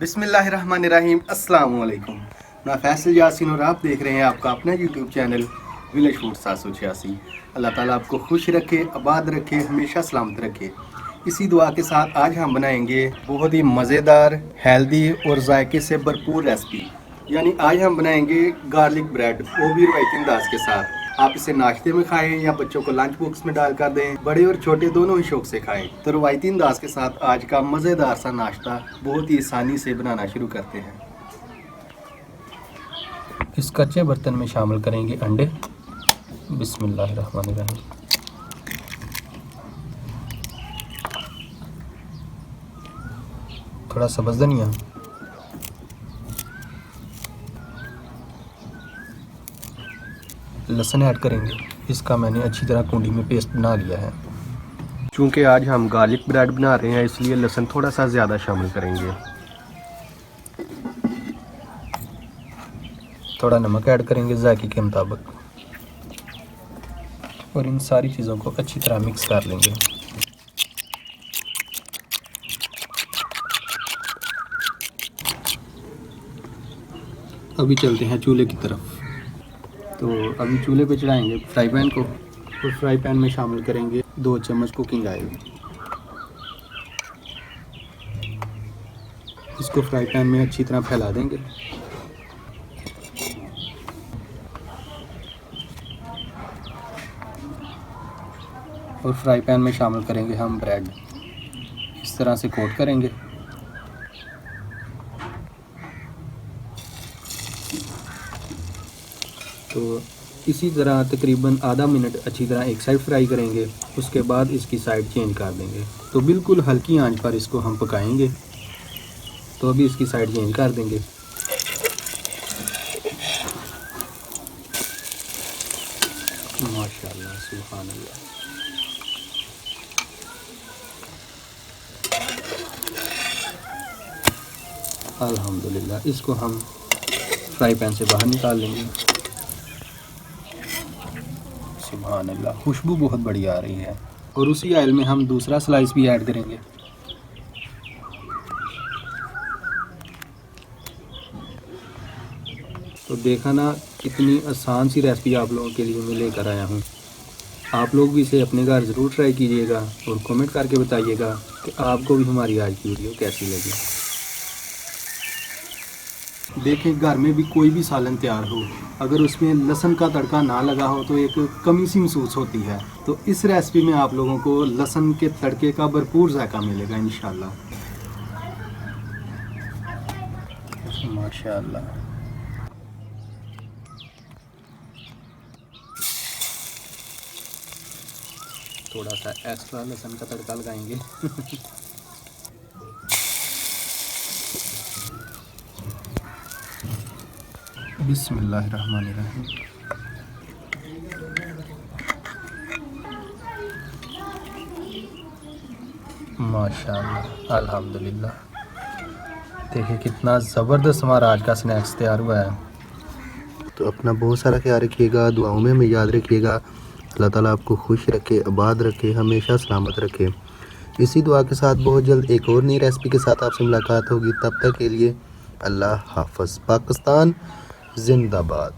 बिस्मिल्लाहिर्रहमानिर्रहीम अस्सलाम वालेकुम। मैं फैसल यासीन और आप देख रहे हैं आपका अपना यूट्यूब चैनल विलेज फूड 786। अल्लाह ताला आपको खुश रखे, आबाद रखे, हमेशा सलामत रखे। इसी दुआ के साथ आज हम बनाएंगे बहुत ही मज़ेदार, हेल्दी और जायके से भरपूर रेसिपी। यानी आज हम बनाएंगे गार्लिक ब्रेड, वो भी रवायती अंदाज के साथ। आप इसे नाश्ते में खाएं या बच्चों को लंच बॉक्स में डाल कर दें, बड़े और छोटे दोनों ही शौक से खाएं। तो रवायती अंदाज के साथ आज का मज़ेदार सा नाश्ता बहुत ही आसानी से बनाना शुरू करते हैं। इस कच्चे बर्तन में शामिल करेंगे अंडे। बिस्मिल्लाहिर्रहमानिर्रहीम। थोड़ा सब्ज़ धनिया, लहसुन ऐड करेंगे। इसका मैंने अच्छी तरह कुंडी में पेस्ट बना लिया है। चूँकि आज हम गार्लिक ब्रेड बना रहे हैं इसलिए लहसुन थोड़ा सा ज़्यादा शामिल करेंगे। थोड़ा नमक ऐड करेंगे जायके के मुताबिक और इन सारी चीज़ों को अच्छी तरह मिक्स कर लेंगे। अभी चलते हैं चूल्हे की तरफ। तो अभी चूल्हे पे चढ़ाएंगे फ्राई पैन को और फ्राई पैन में शामिल करेंगे 2 चम्मच कुकिंग ऑयल। इसको फ्राई पैन में अच्छी तरह फैला देंगे। और फ्राई पैन में शामिल करेंगे हम ब्रेड, इस तरह से कोट करेंगे। तो इसी तरह तकरीबन आधा मिनट अच्छी तरह एक साइड फ्राई करेंगे, उसके बाद इसकी साइड चेंज कर देंगे। तो बिल्कुल हल्की आंच पर इसको हम पकाएंगे। तो अभी इसकी साइड चेंज कर देंगे। माशाल्लाह, सुभान अल्लाह। अल्हम्दुलिल्लाह। इसको हम फ्राई पैन से बाहर निकाल लेंगे। सुभान अल्लाह, खुशबू बहुत बढ़िया आ रही है। और उसी ऑयल में हम दूसरा स्लाइस भी ऐड करेंगे। तो देखा ना, कितनी आसान सी रेसिपी आप लोगों के लिए मैं लेकर आया हूँ। आप लोग भी इसे अपने घर ज़रूर ट्राई कीजिएगा और कमेंट करके बताइएगा कि आपको भी हमारी आज की वीडियो कैसी लगी। देखें, घर में भी कोई भी सालन तैयार हो, अगर उसमें लहसुन का तड़का ना लगा हो तो एक कमी सी महसूस होती है। तो इस रेसिपी में आप लोगों को लहसुन के तड़के का भरपूर जायका मिलेगा इंशाल्लाह। माशाल्लाह। थोड़ा सा एक्स्ट्रा लहसुन का तड़का लगाएंगे। बिस्मिल्लाहिर्रहमानिर्रहीम। माशाअल्लाह, अल्हम्दुलिल्लाह। देखिए कितना ज़बरदस्त हमारा आज का स्नैक्स तैयार हुआ है। तो अपना बहुत सारा ख्याल रखिएगा, दुआओं में हमें याद रखिएगा। अल्लाह ताला आपको खुश रखे, आबाद रखे, हमेशा सलामत रखे। इसी दुआ के साथ बहुत जल्द एक और नई रेसिपी के साथ आपसे मुलाकात होगी। तब तक के लिए अल्लाह हाफ़िज़। पाकिस्तान जिंदाबाद।